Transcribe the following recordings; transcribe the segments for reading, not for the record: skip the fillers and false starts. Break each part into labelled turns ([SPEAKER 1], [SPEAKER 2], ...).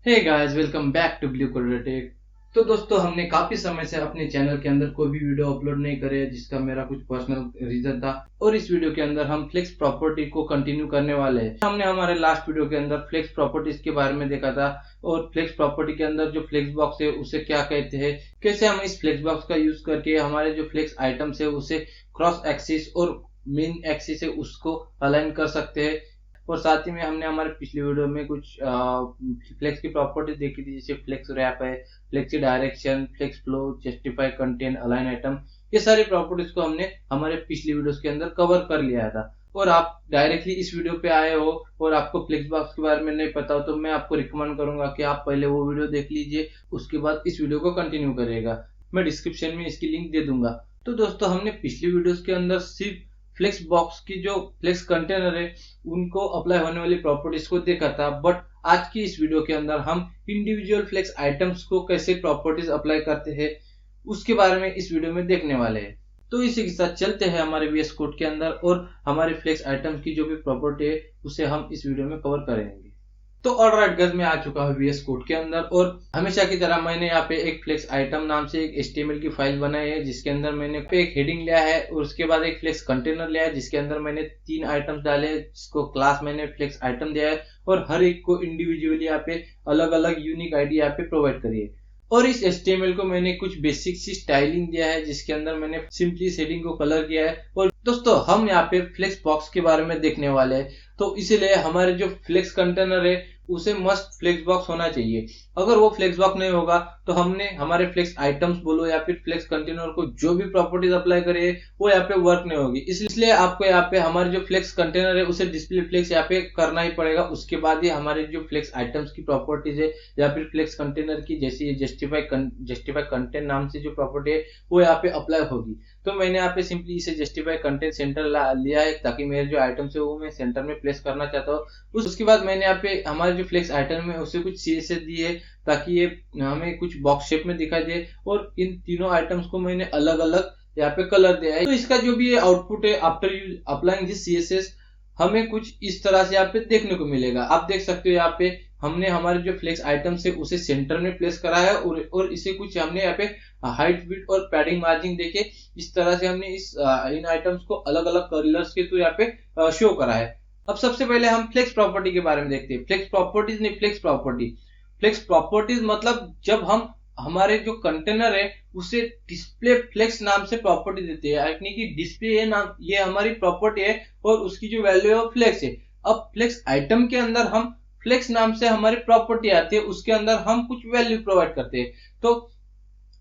[SPEAKER 1] Hey guys, welcome back to Blue Color Tech. तो दोस्तों, हमने काफी समय से अपने चैनल के अंदर कोई भी वीडियो अपलोड नहीं करे, जिसका मेरा कुछ पर्सनल रीजन था। और इस वीडियो के अंदर हम फ्लेक्स प्रॉपर्टी को कंटिन्यू करने वाले हैं। हमने हमारे लास्ट वीडियो के अंदर फ्लेक्स प्रॉपर्टीज के बारे में देखा था और फ्लेक्स प्रॉपर्टी के अंदर जो फ्लेक्स बॉक्स है उसे क्या कहते हैं, कैसे हम इस फ्लेक्स बॉक्स का यूज करके हमारे जो फ्लेक्स आइटम्स है उसे क्रॉस एक्सिस और मेन एक्सिस है उसको अलाइन कर सकते हैं। और साथ ही में हमने हमारे पिछले वीडियो में कुछ फ्लेक्स की प्रॉपर्टीज देखी थी, जैसे फ्लेक्स रैप है, flex direction, flex flow, justify content, align item. ये सारी प्रॉपर्टीज को हमने हमारे पिछले वीडियोस के अंदर कवर कर लिया था। और आप डायरेक्टली इस वीडियो पे आए हो और आपको फ्लेक्स बॉक्स के बारे में नहीं पता हो, तो मैं आपको रिकमेंड करूंगा कि आप पहले वो वीडियो देख लीजिए, उसके बाद इस वीडियो को कंटिन्यू करिएगा। मैं डिस्क्रिप्शन में इसकी लिंक दे दूंगा। तो दोस्तों, हमने पिछली वीडियोस के अंदर सिर्फ फ्लेक्स बॉक्स की जो फ्लेक्स कंटेनर है उनको अप्लाई होने वाली प्रॉपर्टीज को देखा था, बट आज की इस वीडियो के अंदर हम इंडिविजुअल फ्लेक्स आइटम्स को कैसे प्रॉपर्टीज अप्लाई करते हैं उसके बारे में इस वीडियो में देखने वाले हैं। तो इसी के साथ चलते हैं हमारे VS कोड के अंदर और हमारे फ्लेक्स आइटम्स की जो भी प्रॉपर्टी है उसे हम इस वीडियो में कवर करेंगे। तो ऑलराइट गाइस, मैं आ चुका हूँ VS कोड के अंदर और हमेशा की तरह मैंने यहाँ पे एक फ्लेक्स आइटम नाम से एक HTML की फाइल बनाई है, जिसके अंदर मैंने एक हेडिंग लिया है और उसके बाद एक फ्लेक्स कंटेनर लिया है, जिसके अंदर मैंने 3 आइटम्स डाले हैं, जिसको क्लास मैंने फ्लेक्स आइटम दिया है और हर एक को इंडिविजुअली यहाँ पे अलग अलग यूनिक आईडी यहाँ पे प्रोवाइड करी है। और इस HTML को मैंने कुछ बेसिक सी स्टाइलिंग दिया है, जिसके अंदर मैंने सिंपली शेडिंग को कलर किया है। और दोस्तों, हम यहाँ पे फ्लेक्स बॉक्स के बारे में देखने वाले हैं, तो इसीलिए हमारे जो फ्लेक्स कंटेनर है उसे मस्ट फ्लेक्स बॉक्स होना चाहिए। अगर वो फ्लेक्स बॉक्स नहीं होगा तो हमने हमारे फ्लेक्स आइटम्स बोलो या फिर फ्लेक्स कंटेनर को जो भी प्रॉपर्टीज अप्लाई करे वो यहाँ पे वर्क नहीं होगी। इसलिए आपको यहाँ पे हमारे जो फ्लेक्स कंटेनर है उसे डिस्प्ले फ्लेक्स यहाँ पे करना ही पड़ेगा। उसके बाद ही हमारे जो फ्लेक्स आइटम्स की प्रॉपर्टीज है या फिर फ्लेक्स कंटेनर की जैसे जस्टिफाई कंटेंट नाम से जो प्रॉपर्टी है वो यहाँ पे अप्लाई होगी। तो मैंने यहाँ पे सिंपली इसे जस्टिफाई कंटेंट सेंटर लिया है, ताकि मेरे जो आइटम्स है वो मैं सेंटर में प्लेस करना चाहता हूँ। उसके बाद मैंने यहाँ पे हमारे जो फ्लेक्स आइटम है उसे कुछ CSS दी है, ताकि ये हमें कुछ बॉक्स शेप में दिखाई दे। और इन तीनों आइटम्स को मैंने अलग अलग यहाँ पे कलर दिया है। तो इसका जो भी आउटपुट है after use applying this CSS हमें कुछ इस तरह से यहाँ पे देखने को मिलेगा। आप देख सकते हो यहाँ पे हमने हमारे जो फ्लेक्स आइटम्स है उसे सेंटर में प्लेस करा है और इसे कुछ हमने यहाँ पे हाइट विड्थ और पैडिंग मार्जिन देके इस तरह से हमने इन आइटम्स को अलग अलग कलर्स के थ्रू यहाँ पे शो करा है। अब सबसे पहले हम फ्लेक्स प्रॉपर्टी के बारे में देखते हैं। फ्लेक्स प्रॉपर्टीज नहीं, फ्लेक्स प्रॉपर्टी। फ्लेक्स प्रॉपर्टीज मतलब जब हम हमारे जो कंटेनर है उसे डिस्प्ले फ्लेक्स नाम से प्रॉपर्टी देते हैं, यानी कि डिस्प्ले नाम ये हमारी प्रॉपर्टी है और उसकी जो वैल्यू है वो फ्लेक्स है। अब फ्लेक्स आइटम के अंदर हम फ्लेक्स नाम से हमारी प्रॉपर्टी आती है, उसके अंदर हम कुछ वैल्यू प्रोवाइड करते हैं। तो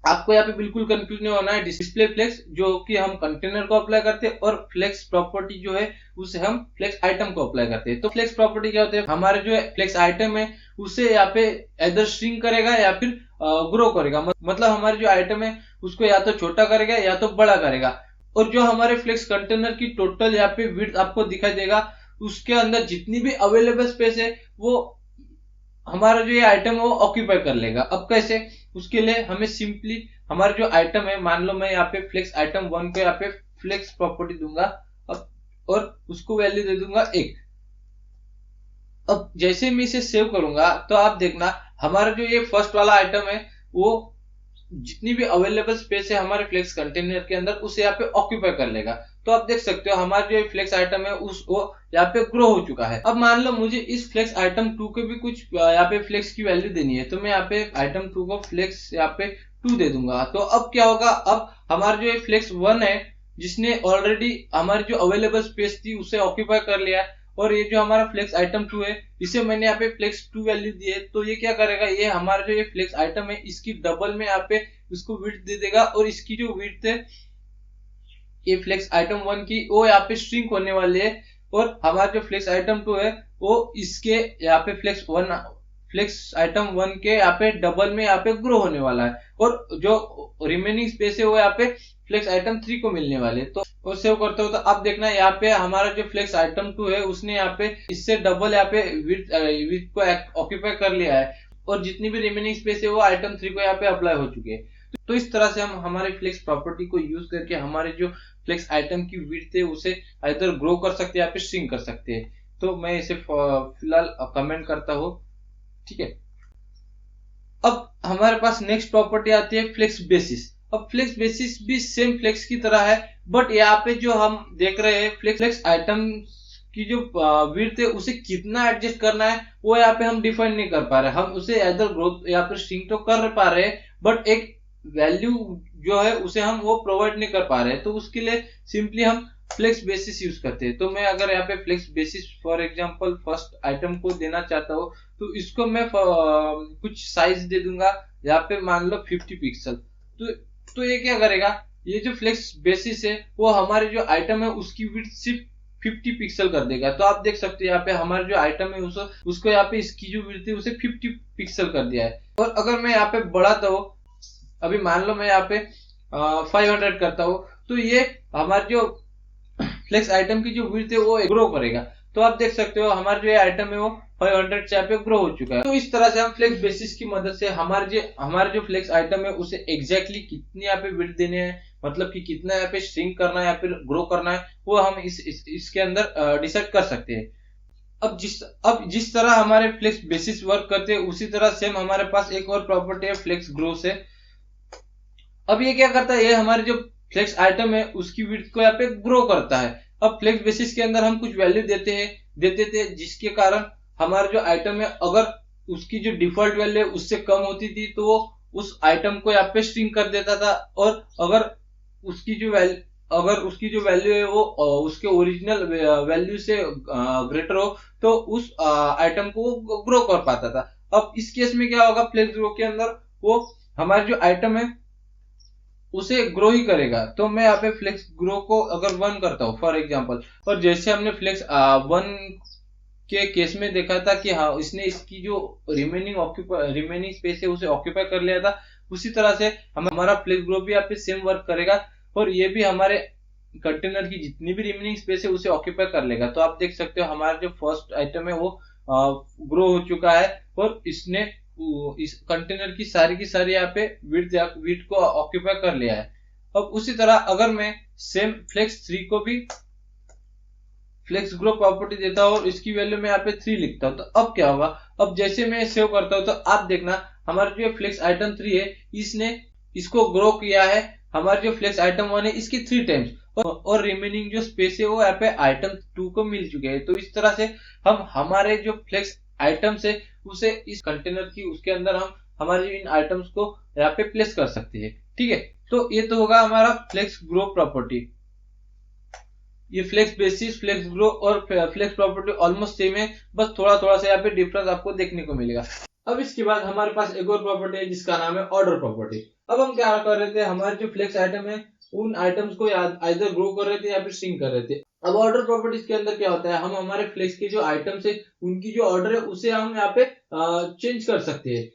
[SPEAKER 1] आपको यहाँ पे बिल्कुल कंफ्यूज नहीं होना है। डिस्प्ले फ्लेक्स जो कि हम कंटेनर को अप्लाई करते हैं और फ्लेक्स प्रॉपर्टी जो है उसे हम फ्लेक्स आइटम को अप्लाई करते हैं। तो फ्लेक्स प्रॉपर्टी क्या होते हैं, हमारे जो फ्लेक्स आइटम है उसे यहाँ पे इधर श्रिंक करेगा या फिर ग्रो करेगा। मतलब हमारे जो आइटम है उसको या तो छोटा करेगा या तो बड़ा करेगा। और जो हमारे फ्लेक्स कंटेनर की टोटल यहाँ पे विड्थ आपको दिखाई देगा, उसके अंदर जितनी भी अवेलेबल स्पेस है वो हमारा जो ये आइटम है वो ऑक्यूपाई कर लेगा। अब कैसे, उसके लिए हमें सिंपली हमारा जो आइटम है, मान लो मैं यहाँ पे फ्लेक्स आइटम 1 को यहाँ पे फ्लेक्स प्रॉपर्टी दूंगा अब और उसको वैल्यू दे दूंगा 1। अब जैसे मैं इसे सेव करूंगा तो आप देखना हमारा जो ये फर्स्ट वाला आइटम है वो जितनी भी अवेलेबल स्पेस है हमारे फ्लेक्स कंटेनर के अंदर उसे यहाँ पे ऑक्यूपाई कर लेगा। तो आप देख सकते हो हमारा जो फ्लेक्स आइटम है वो यहाँ पे ग्रो हो चुका है। अब मान लो मुझे इस फ्लेक्स आइटम 2 के भी कुछ यहाँ पे फ्लेक्स की वैल्यू देनी है, तो मैं यहाँ पे आइटम 2 को फ्लेक्स यहाँ पे 2 दे दूंगा। तो अब क्या होगा, अब हमारा जो फ्लेक्स 1 है जिसने ऑलरेडी हमारी जो अवेलेबल स्पेस थी उसे ऑक्यूपाई कर लिया है, और ये जो हमारा फ्लेक्स आइटम 2 है इसे मैंने यहाँ पे फ्लेक्स 2 वैल्यू दी है। तो ये क्या करेगा, ये हमारा जो ये फ्लेक्स आइटम है इसकी डबल में यहाँ पे इसको विड्थ दे देगा, और इसकी जो विड्थ है ये फ्लेक्स आइटम 1 की वो यहाँ पे श्रिंक होने वाली है, और हमारा जो फ्लेक्स आइटम 2 है वो इसके यहाँ पे फ्लेक्स आइटम 1 के यहाँ पे डबल में यहाँ पे ग्रो होने वाला है, और जो रिमेनिंग स्पेस है वो यहाँ पे फ्लेक्स आइटम 3 को मिलने वाले। तो वो सेव करते हो तो अब देखना यहाँ पे हमारा जो फ्लेक्स आइटम 2 है उसने यहाँ पे इससे डबल यहाँ पे विड्थ को ऑक्यूपाई कर लिया है, और जितनी भी रिमेनिंग स्पेस है वो आइटम 3 को यहाँ पे अप्लाई हो चुके हैं। तो इस तरह से हम हमारे फ्लेक्स प्रॉपर्टी को यूज करके हमारे जो फ्लेक्स आइटम की विड्थ है उसे इधर ग्रो कर सकते हैं या फिर श्रिंक कर सकते हैं। तो मैं इसे फिलहाल कमेंट करता हूँ, ठीक है। अब हमारे पास नेक्स्ट प्रॉपर्टी आती है फ्लेक्स बेसिस। अब फ्लेक्स बेसिस भी सेम फ्लेक्स की तरह है, बट यहाँ पे जो हम देख रहे हैं फ्लेक्स आइटम की जो विड्थ है उसे कितना एडजस्ट करना है वो यहाँ पे हम डिफाइन नहीं कर पा रहे। हम उसे इधर ग्रोथ या फिर श्रिंक तो कर पा रहे हैं, बट एक वैल्यू जो है उसे हम वो प्रोवाइड नहीं कर पा रहे। तो उसके लिए सिंपली हम फ्लेक्स बेसिस यूज करते हैं। तो मैं अगर यहाँ पे flex basis for example first item को देना चाहता हूँ, तो इसको मैं कुछ साइज दे दूंगा, यहाँ पे मान लो 50 पिक्सल। तो ये क्या करेगा, ये जो फ्लेक्स बेसिस है वो हमारे जो आइटम है उसकी विड्थ सिर्फ 50 पिक्सल कर देगा। तो आप देख सकते हैं यहाँ पे हमारे जो आइटम है उसको यहाँ पे इसकी जो विड्थ है उसे 50 पिक्सल कर दिया है। और अगर मैं यहाँ पे बढ़ाता हूँ, अभी मान लो मैं यहाँ पे 500 करता हूँ, तो ये हमारे जो फ्लेक्स आइटम की जो विड्थ है वो ग्रो करेगा। तो आप देख सकते हो हमारा जो आइटम है वो 500 से यहाँ पे ग्रो हो चुका है। तो इस तरह से हम फ्लेक्स बेसिस की मदद से हमारे जो फ्लेक्स आइटम है उसे एग्जैक्टली कितनी यहाँ पे विड्थ देने हैं, मतलब कि कितना यहाँ पे श्रिंक करना है या फिर ग्रो करना है, वो हम इसके अंदर डिसाइड कर सकते हैं। अब जिस तरह हमारे फ्लेक्स बेसिस वर्क करते हैं उसी तरह सेम हमारे पास एक और प्रॉपर्टी है फ्लेक्स ग्रो से। अब ये क्या करता है, ये हमारे जो फ्लेक्स आइटम है उसकी विड्थ को यहाँ पे ग्रो करता है। अब फ्लेक्स बेसिस के अंदर हम कुछ वैल्यू देते थे जिसके कारण हमारा जो आइटम है अगर उसकी जो डिफॉल्ट वैल्यू है उससे कम होती थी तो वो उस आइटम को यहाँ पे श्रिंक कर देता था, और अगर उसकी जो वैल्यू है वो उसके ओरिजिनल वैल्यू से ग्रेटर हो तो उस आइटम को वो ग्रो कर पाता था। अब इस केस में क्या होगा, फ्लेक्स ग्रो के अंदर वो हमारे जो आइटम है उसे ग्रो ही करेगा। तो मैं यहाँ पे फ्लेक्स ग्रो को अगर 1 करता हूँ फॉर एग्जांपल, और जैसे हमने फ्लेक्स 1 के केस में देखा था कि हाँ इसने इसकी जो रिमेनिंग स्पेस है उसे ऑक्यूपाई कर लिया था, उसी तरह से हमारा फ्लेक्स ग्रो भी यहाँ पे सेम वर्क करेगा और ये भी हमारे कंटेनर की जितनी भी रिमेनिंग स्पेस है उसे ऑक्यूपाई कर लेगा। तो आप देख सकते हो हमारा जो फर्स्ट आइटम है वो ग्रो हो चुका है और इसने इस कंटेनर की सारी यहाँ पे विड्थ को ऑक्यूपाई कर लिया है। अब उसी तरह अगर मैं सेम फ्लेक्स 3 को भी फ्लेक्स ग्रो प्रॉपर्टी देता हूँ और इसकी वैल्यू मैं यहाँ पे 3 लिखता हूँ, तो अब क्या होगा, अब जैसे मैं सेव करता हूँ तो आप देखना हमारा जो फ्लेक्स आइटम 3 है इसने इसको ग्रो किया है। हमारा जो फ्लेक्स आइटम 1 है इसकी 3 टाइम्स और रिमेनिंग जो स्पेस है वो यहाँ पे आइटम 2 को मिल चुके हैं। तो इस तरह से हम हमारे जो फ्लेक्स आइटम्स है उसे इस कंटेनर की उसके अंदर हम हमारे इन आइटम्स को यहाँ पे प्लेस कर सकते हैं। ठीक है, तो ये तो होगा हमारा फ्लेक्स ग्रो प्रॉपर्टी। ये फ्लेक्स बेसिस, फ्लेक्स ग्रो और फ्लेक्स प्रॉपर्टी ऑलमोस्ट सेम है, बस थोड़ा थोड़ा सा यहाँ पे डिफरेंस आपको देखने को मिलेगा। अब इसके बाद हमारे पास एक और प्रॉपर्टी है जिसका नाम है ऑर्डर प्रॉपर्टी। अब हम क्या कर रहे थे, हमारे जो फ्लेक्स आइटम है उन आइटम्स को आइदर ग्रो कर रहे थे या फिर श्रिंक कर रहे थे। अब ऑर्डर प्रॉपर्टीज के अंदर क्या होता है, हम हमारे फ्लेक्स के जो आइटम्स है उनकी जो ऑर्डर है उसे हम यहाँ पे चेंज कर सकते हैं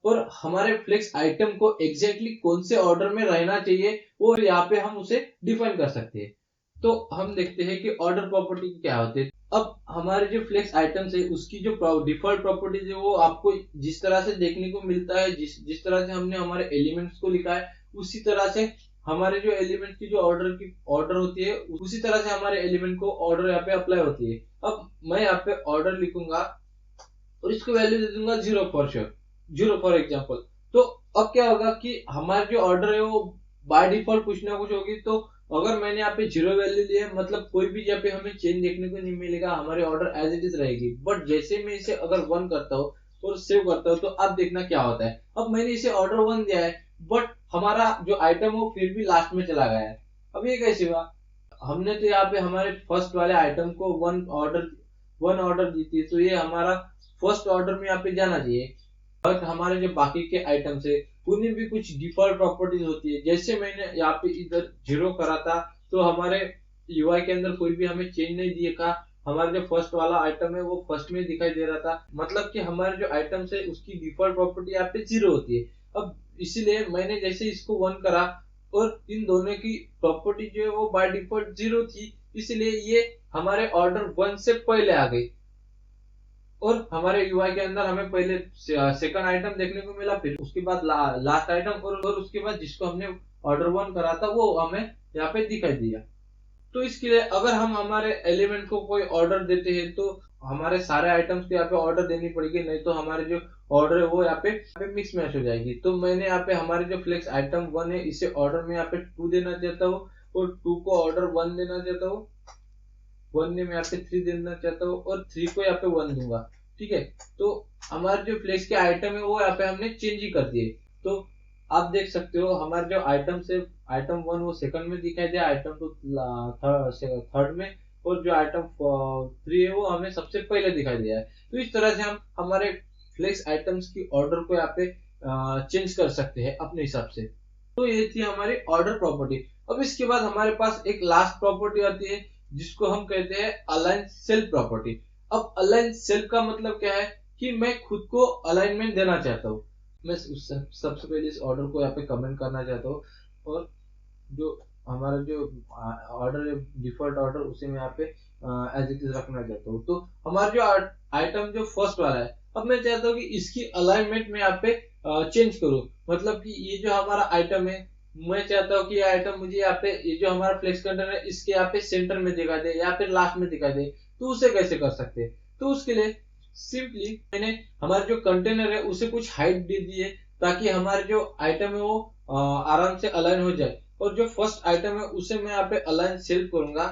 [SPEAKER 1] और हमारे फ्लेक्स आइटम को एग्जैक्टली कौन से ऑर्डर में रहना चाहिए वो यहाँ पे हम उसे डिफाइन कर सकते हैं। तो हम देखते हैं कि ऑर्डर प्रॉपर्टी क्या होते हैं। अब हमारे जो फ्लेक्स आइटम्स है उसकी जो डिफॉल्ट प्रॉपर्टीज है वो आपको जिस तरह से देखने को मिलता है, जिस तरह से हमने हमारे एलिमेंट्स को लिखा है उसी तरह से हमारे जो एलिमेंट की जो ऑर्डर होती है उसी तरह से हमारे एलिमेंट को ऑर्डर यहाँ पे अप्लाई होती है। अब मैं यहाँ पे ऑर्डर लिखूंगा और इसको वैल्यू दे दूंगा 0 फॉर एग्जाम्पल। तो अब क्या होगा कि हमारे जो ऑर्डर है वो बाय डिफॉल्ट कुछ ना कुछ होगी। तो अगर मैंने यहाँ पे 0 वैल्यू लिया मतलब कोई भी यहाँ पे हमें चेंज देखने को नहीं मिलेगा, हमारे ऑर्डर एज इट इज रहेगी। बट जैसे मैं इसे अगर 1 करता हूँ और सेव करता हूँ तो अब देखना क्या होता है। अब मैंने इसे ऑर्डर 1 दिया है बट हमारा जो आइटम हो फिर भी लास्ट में चला गया है। अब ये कैसे हुआ, हमने तो यहाँ पे हमारे फर्स्ट वाले आइटम को 1 ऑर्डर दी थी, तो ये हमारा फर्स्ट ऑर्डर में यहाँ पे जाना चाहिए। बट हमारे जो बाकी के आइटम्स है उनमें भी कुछ डिफॉल्ट प्रॉपर्टीज होती है। जैसे मैंने यहाँ पे इधर 0 करा था तो हमारे यूआई के अंदर कोई भी हमें चेंज नहीं दिया, हमारा जो फर्स्ट वाला आइटम है वो फर्स्ट में दिखाई दे रहा था, मतलब कि हमारे जो आइटम्स है उसकी डिफॉल्ट प्रॉपर्टी यहाँ पे 0 होती है। अब इसीलिए मैंने जैसे इसको 1 करा और इन दोनों की प्रॉपर्टी जो है वो बाय डिफॉल्ट 0 थी, इसलिए ये हमारे ऑर्डर 1 से पहले आ गई और हमारे यूआई के अंदर हमें पहले सेकंड आइटम देखने को मिला, फिर उसके बाद लास्ट आइटम और उसके बाद जिसको हमने ऑर्डर 1 करा था वो हमें यहाँ पे दिखाई दिया। तो इसके लिए अगर हम हमारे एलिमेंट को कोई ऑर्डर देते हैं तो हमारे सारे आइटम्स को यहाँ पे ऑर्डर देनी पड़ेगी, नहीं तो हमारे जो ऑर्डर है वो यहाँ पे मिक्स मैच हो जाएगी। तो मैंने यहाँ पे हमारे जो फ्लेक्स आइटम 1 है इसे ऑर्डर में यहाँ पे 2 देना चाहता हूँ और 2 को ऑर्डर 1 देना चाहता हूँ, 1 ने मैं यहाँ पे 3 देना चाहता हूँ और 3 को यहाँ पे 1 दूंगा। ठीक है, तो हमारे जो फ्लेक्स के आइटम है वो यहाँ पे हमने चेंज ही कर दिए। तो आप देख सकते हो हमारे जो आइटम से आइटम 1 वो सेकंड में दिखाई दे, आइटम 2 थर्ड में, और जो आइटम 3 है वो हमें सबसे पहले दिखाई दिया है। तो इस तरह से हम हमारे फ्लेक्स आइटम्स की ऑर्डर को यहाँ पे चेंज कर सकते हैं अपने हिसाब से। तो ये थी हमारी ऑर्डर प्रॉपर्टी। अब इसके बाद हमारे पास एक लास्ट प्रॉपर्टी आती है जिसको हम कहते हैं अलाइन सेल प्रॉपर्टी। अब अलाइन सेल का मतलब क्या है कि मैं खुद को अलाइनमेंट देना चाहता हूँ। मैं सबसे पहले इस ऑर्डर को यहाँ पे कमेंट करना चाहता हूँ और जो हमारा जो ऑर्डर है डिफॉल्ट ऑर्डर उसे मैं यहाँ पे एज इट इज रखना चाहता हूँ। तो हमारा जो आइटम जो फर्स्ट वाला है, अब मैं चाहता हूँ कि इसकी अलाइनमेंट में यहाँ पे चेंज करूँ। मतलब कि ये जो हमारा आइटम है, मैं चाहता हूँ कि ये आइटम मुझे यहाँ पे ये जो हमारा फ्लेक्स कंटेनर है इसके यहाँ पे सेंटर में दिखा दे या फिर लास्ट में दिखा दे। तो उसे कैसे कर सकते हैं? तो उसके लिए सिंपली मैंने हमारा जो कंटेनर है उसे कुछ हाइट दे दी है ताकि हमारे जो आइटम है वो आराम से अलाइन हो जाए। और जो फर्स्ट आइटम है उसे मैं यहाँ पे अलाइन सेल्फ करूंगा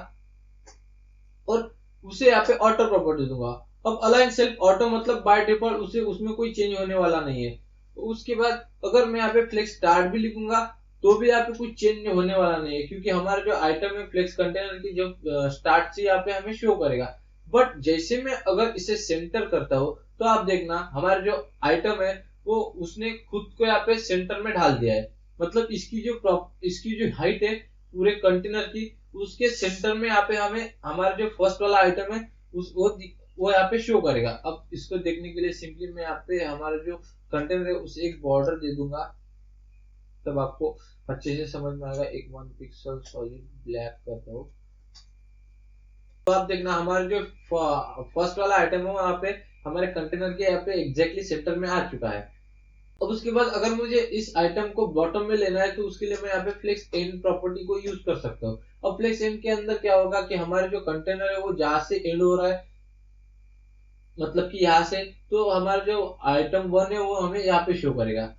[SPEAKER 1] और उसे यहाँ पे ऑटो प्रॉपर्टी दूंगा। अब अलाइन सेल्फ ऑटो मतलब बाय डिफॉल्ट उसे उसमें कोई चेंज होने वाला नहीं है। उसके बाद अगर मैं यहाँ पे फ्लेक्स स्टार्ट भी लिखूंगा तो भी यहाँ पे कुछ चेंज होने वाला नहीं है, क्योंकि हमारा जो आइटम है फ्लेक्स कंटेनर की जो स्टार्ट से यहाँ पे हमें शो करेगा। बट जैसे मैं अगर इसे सेंटर करता हूँ तो आप देखना हमारा जो आइटम है वो उसने खुद को यहाँ पे सेंटर में ढाल दिया है। मतलब इसकी जो हाइट है पूरे कंटेनर की उसके सेंटर में यहाँ पे हमें हमारा जो फर्स्ट वाला आइटम है वो यहाँ पे शो करेगा। अब इसको देखने के लिए सिंपली मैं यहाँ पे हमारा जो कंटेनर है उसे एक बॉर्डर दे दूंगा, तब आपको अच्छे से समझ में आएगा। एक 1 पिक्सल सॉलिड ब्लैक करता हूँ तो आप देखना हमारा जो फर्स्ट वाला आइटम है यहाँ पे हमारे कंटेनर के यहाँ पे एग्जैक्टली सेंटर में आ चुका है। अब उसके बाद अगर मुझे इस आइटम को बॉटम में लेना है तो उसके लिए मैं यहाँ पे फ्लेक्स एंड प्रॉपर्टी को यूज कर सकता हूँ। अब फ्लेक्स एंड के अंदर क्या होगा कि हमारे जो कंटेनर है वो जहां से एंड हो रहा है, मतलब कि यहाँ से, तो हमारा जो आइटम 1 है वो हमें यहाँ पे शो करेगा।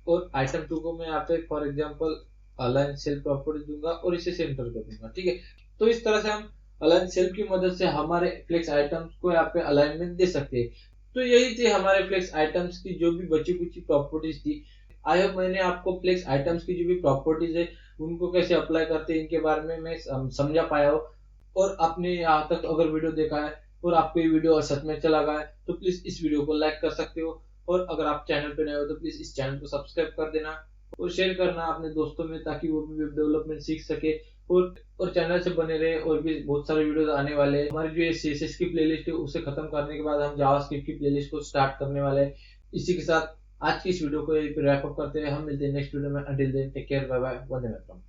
[SPEAKER 1] और आइटम 2 को मैं यहाँ पे for example align self property दूंगा और इसे सेंटर कर दूंगा। ठीक है, तो इस तरह से हम अलाइन सेल की मदद से हमारे फ्लेक्स आइटम्स को यहाँ पे अलाइनमेंट दे सकते हैं। तो यही थी हमारे फ्लेक्स आइटम्स की जो भी बची कुची प्रॉपर्टीज थी। आई होप मैंने आपको फ्लेक्स आइटम्स की जो भी प्रॉपर्टीज है उनको कैसे अप्लाई करते हैं इनके बारे में मैं समझा पाया हो। और आपने यहाँ तक अगर वीडियो देखा है और आपको ये वीडियो सच में अच्छा लगा है तो प्लीज इस वीडियो को लाइक कर सकते हो। और अगर आप चैनल पे नए हो तो प्लीज इस चैनल को सब्सक्राइब कर देना और शेयर करना अपने दोस्तों में ताकि वो भी वेब डेवलपमेंट सीख सके और चैनल से बने रहे। और भी बहुत सारे वीडियोस आने वाले हैं। हमारी जो ये CSS की प्लेलिस्ट है उसे खत्म करने के बाद हम जावास्क्रिप्ट की प्लेलिस्ट को स्टार्ट करने वाले हैं। इसी के साथ आज की इस वीडियो को यहीं पे रैप अप करते हैं। हम मिलते हैं नेक्स्ट वीडियो में। Until then take care, bye bye, Vande मातरम।